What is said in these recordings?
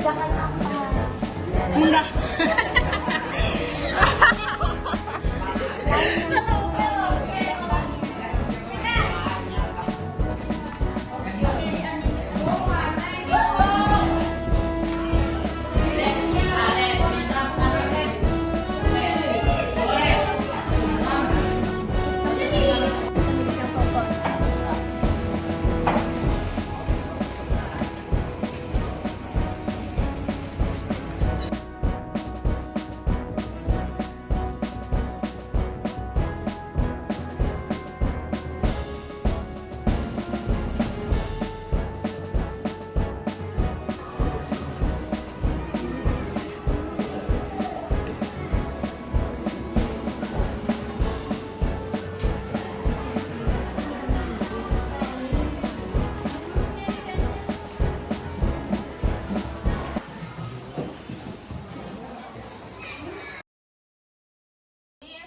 Jangan apa? Enggak.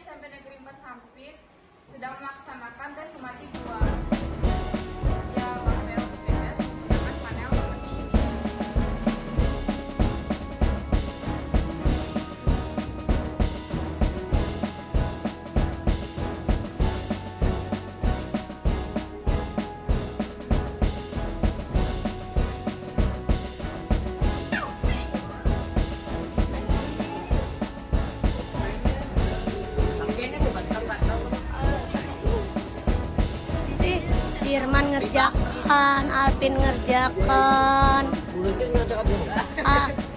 SMP Negeri 4 Sampit sedang melaksanakan tes Sumati 2. Ya, Mapel PS dengan panel seperti ini. Firman ngerjakan, Alvin ngerjakan,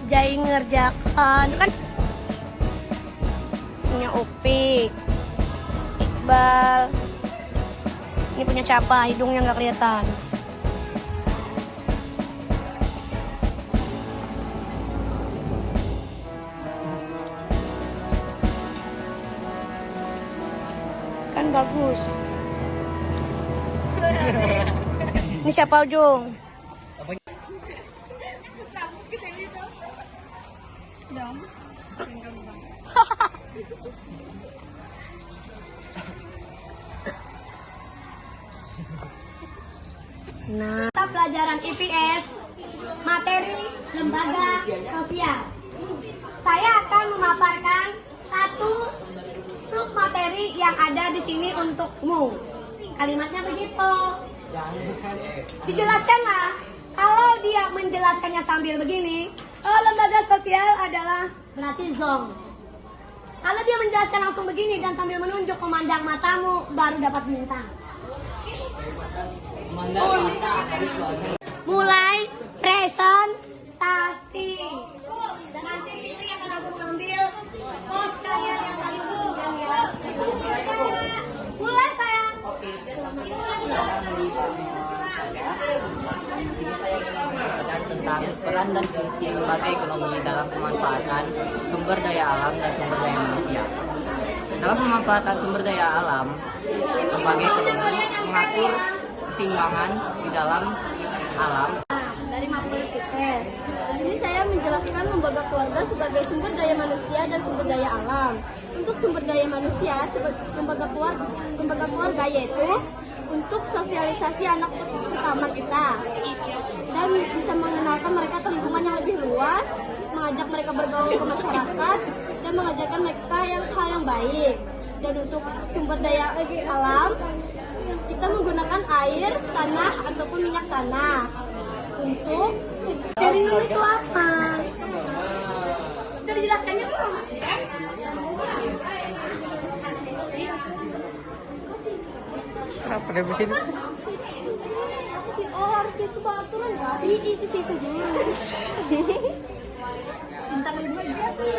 Jai ngerjakan, itu kan punya Upik, Iqbal. Ini punya siapa? Hidungnya nggak kelihatan. Kan bagus. Ini siapa Ujung? Nah, pelajaran IPS materi lembaga sosial. Saya akan memaparkan satu sub materi yang ada di sini untukmu. Kalimatnya begitu. Dijelaskanlah. Kalau dia menjelaskannya sambil begini, oh, lembaga sosial adalah berarti zong. Kalau dia menjelaskan langsung begini dan sambil menunjuk memandang matamu, baru dapat bintang. Mulai presentasi. Dan nanti Fitri akan langsung mengambil pos kalian yang paling penting ya. Mulai sayang. Saya ingin menjelaskan tentang peran dan fungsi lembaga ekonomi dalam pemanfaatan sumber daya alam dan sumber daya manusia. Dalam pemanfaatan sumber daya alam, lembaga ekonomi mengatur keseimbangan di dalam alam. Dari Mapel IPS. Di sini saya menjelaskan lembaga keluarga sebagai sumber daya manusia dan sumber daya alam. Untuk sumber daya manusia, lembaga keluarga yaitu untuk sosialisasi anak pertama kita dan bisa mengenalkan mereka ke lingkungan yang lebih luas, mengajak mereka bergaul ke masyarakat dan mengajarkan mereka hal yang baik. Dan untuk sumber daya alam, kita menggunakan air, tanah ataupun minyak tanah. Untuk jadi itu apa? Sudah dijelaskannya belum? Apa dia bikin? Oh, harus itu aturan ya? Di situ dulu. Bintang 5 aja sih.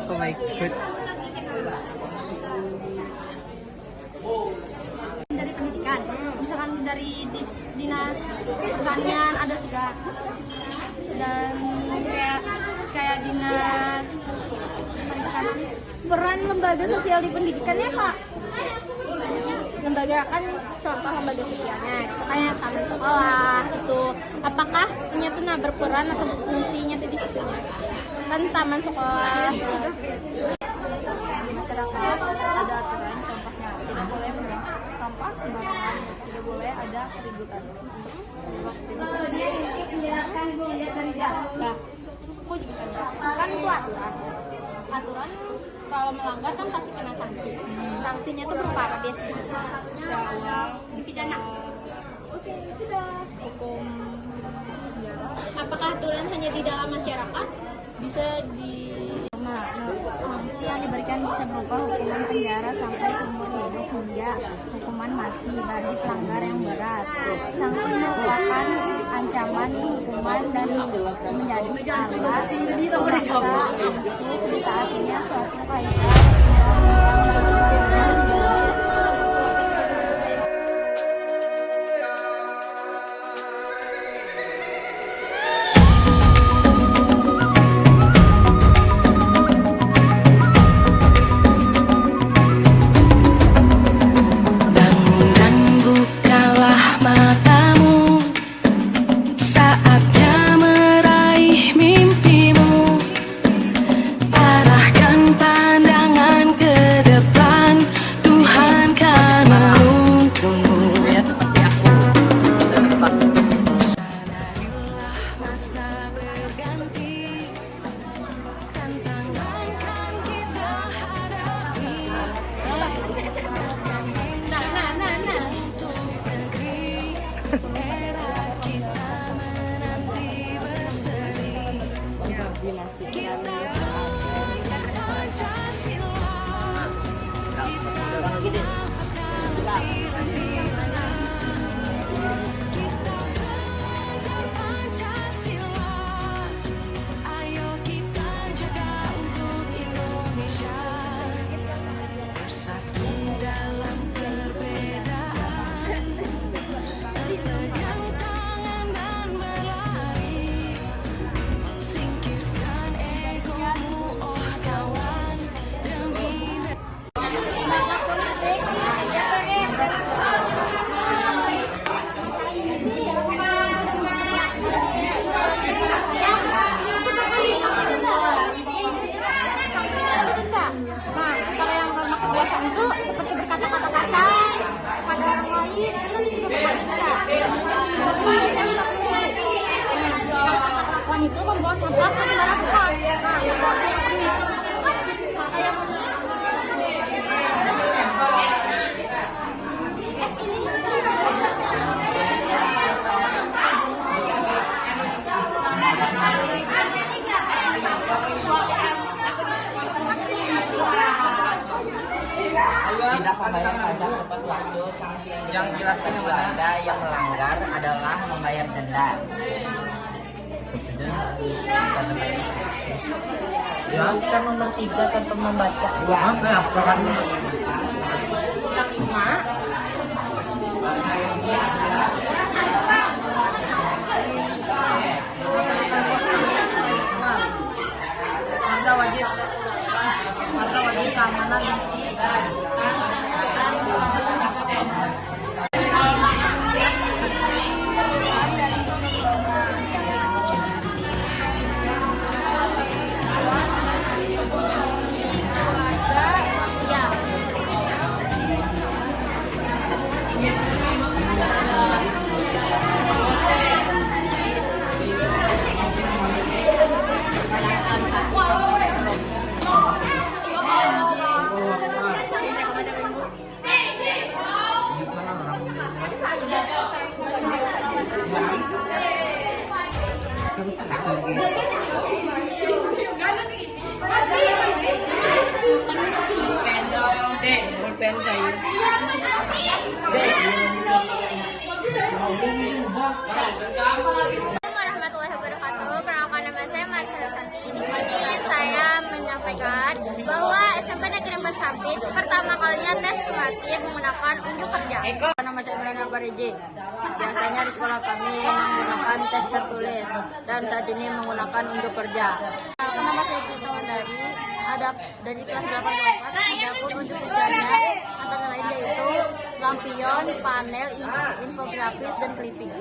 Oh my god. Dari pendidikan, misalkan dari dinas pertanian ada juga, dan kayak dinas pendidikan. Peran lembaga sosial di pendidikannya, Kak? Lembaga kan contoh lembaga sosialnya kayak taman sekolah itu, apakah ini tuh berperan atau fungsinya tuh di situ kan taman sekolah Masyarakat ada aturan, contohnya tidak boleh membuang sampah sembarangan, tidak boleh ada keributan. Menjelaskan Bu, lihat dari jauh. Nah, lampion kalau melanggar kan pasti kena sanksi. Sanksinya tuh berupa apa biasanya? Bisa uang, Dipidana. Oke, sudah. hukum penjara, Apakah aturan hanya di dalam masyarakat? bisa di sanksi yang diberikan bisa berupa hukuman penjara sampai seumur hidup hingga hukuman mati bagi pelanggar yang berat. Sanksi merupakan ancaman hukuman dan menjadi alat paksa untuk ditaatinya suatu kaidah Bangun dan bukalah matamu, saatnya meraih mimpimu. Arahkan pandangan ke depan, Tuhan kan menuntunmu. Sadarilah masa berganti, tantangan kan kita hadapi. Untuk negeri, era kita menanti berseri. Kita belajar Pancasila, nafas dalam sila-sila. Kita belajar Pancasila, ayo kita jaga untuk Indonesia. Bersatu dalam perbedaan, pegang tangan dan berlari. Singkirkan egomu, oh kawan, demi Nah, kalau yang karena kebiasaan itu seperti berkata-kata kasar pada orang lain, itu juga bakal denda. Kelakuan itu membawa sampah ke sembarang tempat. Tidak membayar pajak tepat waktu. Sanksi yang jelaskan kepada yang melanggar adalah membayar denda. Jelaskan nomor 3 tanpa membaca. Kenapa kan? Yang 5, warga wajib keamanan. Assalamualaikum warahmatullahi wabarakatuh. Perkenalkan nama saya Marcela Santi. Di sini saya menyampaikan bahwa SMP Negeri 4 Sampit pertama kalinya tes sumatif menggunakan unjuk kerja. Nama saya Brana Pariji. Biasanya di sekolah kami menggunakan tes tertulis dan saat ini menggunakan unjuk kerja. Nama saya Tito Mandari. Ada dari kelas 8 ada pun unjuk kerjanya antara lain yaitu lampion, panel, infografis dan clipping.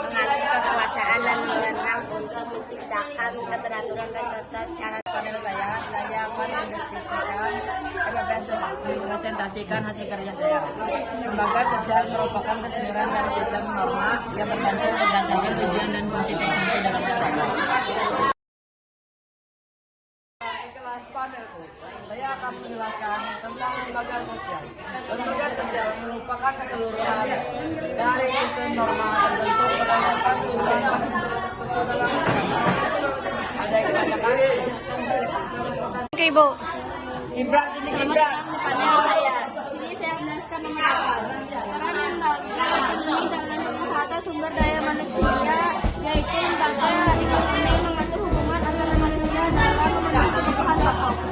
Mengatur kekuasaan dan wewenang untuk menciptakan keteraturan dan tata cara. Panel saya akan mempresentasikan hasil kerja saya. Lembaga sosial merupakan keseluruhan dari sistem norma yang berbentuk berdasarkan tujuan dan fungsi tertentu dalam masyarakat. menjelaskan tentang lembaga sosial. Lembaga sosial merupakan keseluruhan dari sistem normal dan bentuk berdasarkan aturan tertentu dalam masyarakat. Ada yang ditanyakan? Oke, Ibu. Ibra, sini Selamat Ibra. datang di panel saya. Sini saya menjelaskan nomor 8. Peran lembaga ekonomi dalam pemanfaatan sumber daya manusia, yaitu lembaga ekonomi mengatur hubungan antara manusia dalam memenuhi kebutuhan pokok.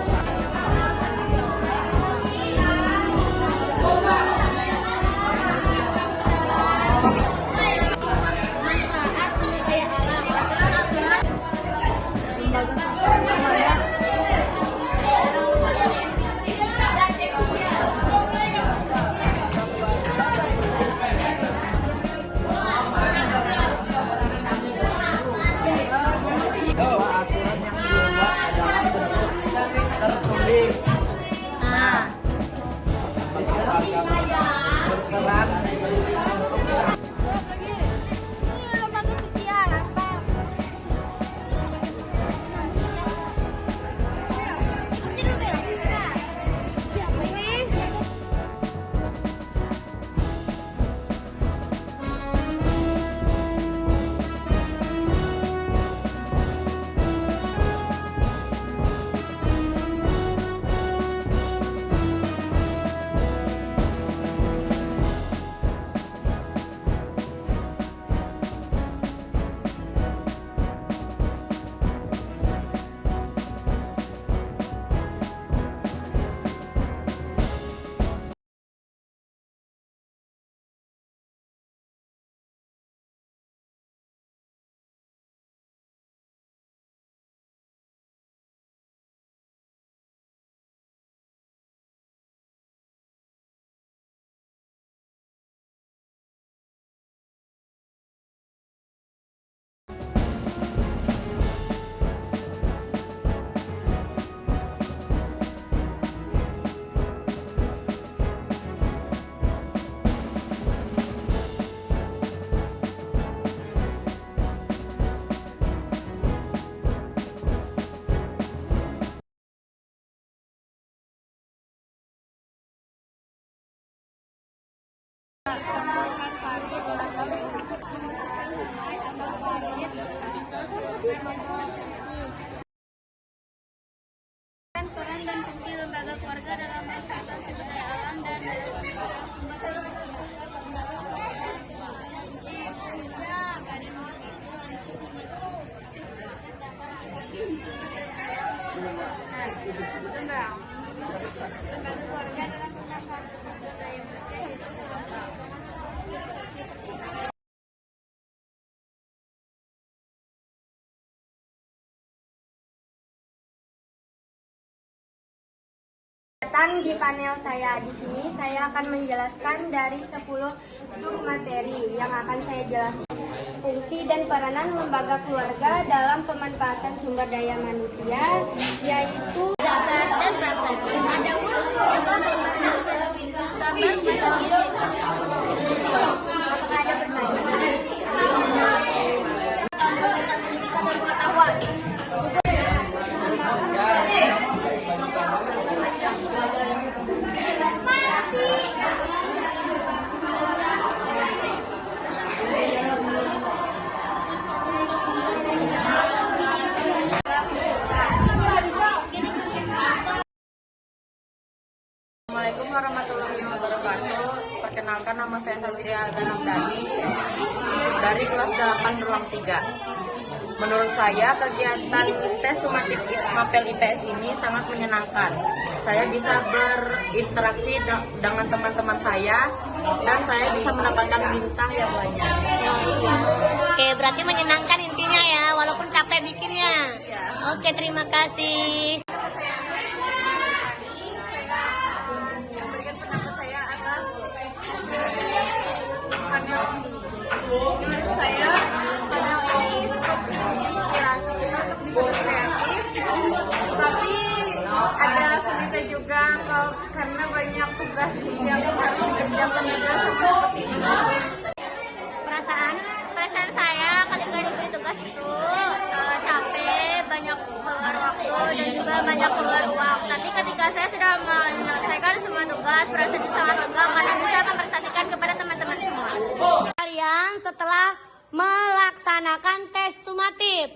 Aturan yang dibuat adalah bentuk tertulis. Berperan Peran dan fungsi lembaga keluarga dalam pemanfaatan sumber daya alam dan Datang di panel saya. Di sini saya akan menjelaskan dari 10 submateri yang akan saya jelaskan. Fungsi dan peranan lembaga keluarga dalam pemanfaatan sumber daya manusia, yaitu dasar dan prasat. Adapun contoh lembaga seperti sabar, apakah ada pertanyaan? Pendidikan dan pengetahuan. Assalamualaikum warahmatullahi wabarakatuh. Perkenalkan, nama saya Satria Ganamdani dari kelas 8 ruang 3. Menurut saya kegiatan tes sumatif mapel IPS ini sangat menyenangkan. Saya bisa berinteraksi dengan teman-teman saya dan saya bisa mendapatkan bintang yang banyak. Oke, berarti menyenangkan intinya ya, walaupun capek bikinnya. Oke, terima kasih. Memberikan pendapat saya atas panel ini. Menurut saya panel ini seperti inspirasi kita untuk bisa berkreatif, tapi ada sulitnya juga karena banyak tugas yang harus dikerjakan juga sama seperti ini. Perasaan saya ketika diberi tugas itu capek, banyak keluar waktu dan juga banyak keluar uang. Tapi ketika saya sudah menyelesaikan semua tugas, perasaan sangat lega karena bisa memprestasikan kepada teman-teman semua. Kalian setelah melaksanakan tes sumatif.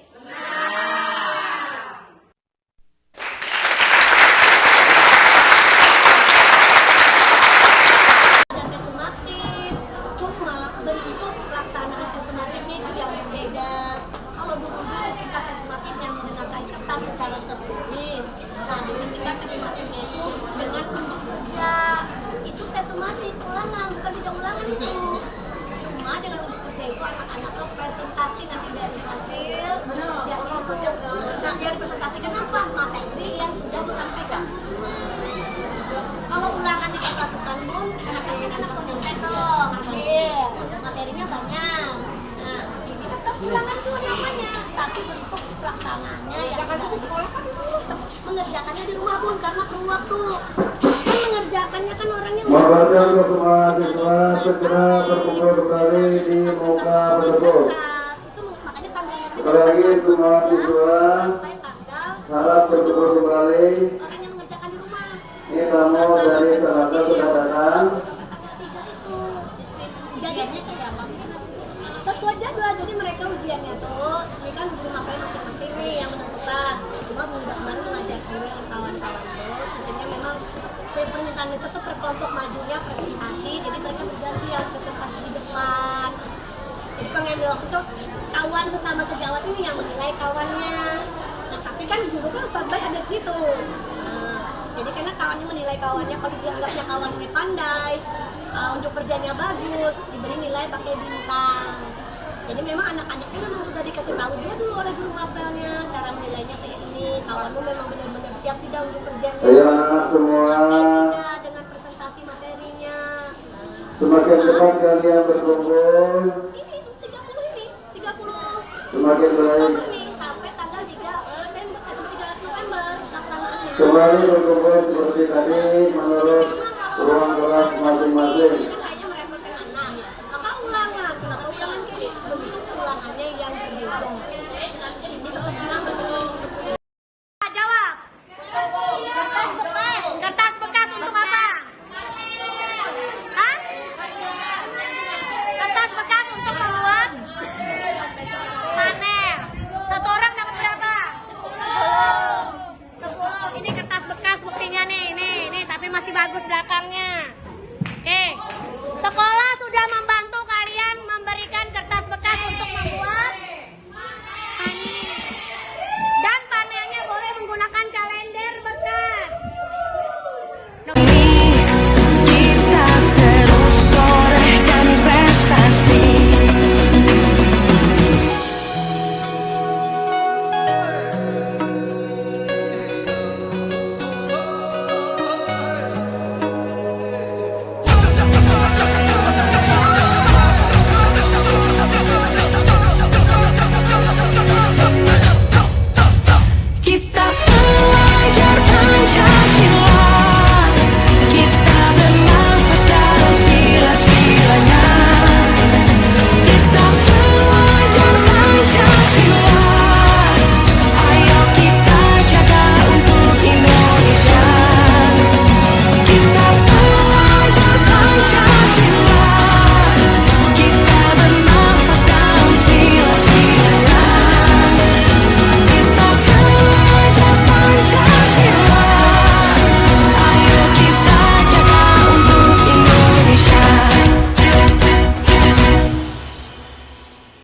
Ada tes sumatif, cuma bentuk pelaksanaan tes sumatifnya itu yang berbeda. Kalau dulu kita tes sumatifnya menggunakan kertas secara tertulis, saat ini kita tes sumatifnya itu dengan bentuk kerja. Itu tes sumatif ulangan, bukan tidak ulangan itu. Cuma dengan bentuk kerja itu anak-anak tuh presentasi nanti dari hasil kerja itu. Nah, yang dipresentasikan apa? Materi yang sudah disampaikan. Kalau ulangan di kertas bukan bum, anak-anak tuh nyontek tuh, ambil materinya banyak. Nah, ini tetap ulangan itu namanya, tapi bentuk pelaksanaannya yang tidak di sekolah kan mengerjakannya di rumah bun karena perlu waktu. Kan mengerjakannya kan orangnya Membaca untuk semua siswa segera berkumpul kembali di muka tersebut. itu makanya tanggalnya Sekali lagi semua siswa sampai tanggal harap berkumpul kembali. orang yang mengerjakan di rumah. Ini tamu dari Sanata sudah datang. Jadi sesuai jadwal, jadi mereka ujiannya tuh ini kan guru mapel masing-masing nih yang menentukan. Cuma baru mengajarkan dengan kawan-kawan tuh, sehingga memang permintaan itu tuh per kelompok majunya presentasi, jadi mereka bergantian presentasi di depan. Jadi pengambil waktu itu kawan sesama sejawat ini yang menilai kawannya. Nah tapi kan guru kan Ustadz Bay ada di situ. Jadi karena kawannya menilai kawannya, kalau dianggapnya kawannya pandai, untuk kerjanya bagus, diberi nilai pakai bintang. Jadi memang anak-anaknya memang sudah dikasih tahu dia dulu oleh guru mapelnya, cara menilainya kayak ini. Kawanmu memang benar-benar siap tidak untuk kerjanya. Ayo anak semua, Tidak dengan presentasi materinya. semakin cepat kalian berkumpul, Ini 30 ini, 30 semakin baik. nih sampai tanggal 3 November laksanaannya. Kembali berkumpul seperti tadi menurut ruang kelas masing-masing. Kayaknya merepotkan anak. Maka ulangan, kenapa ulangan gini? Bentuk ulangannya yang berbeda. Ini tetap ulangan. Jawab. Kertas bekas untuk apa? Hah? Kertas bekas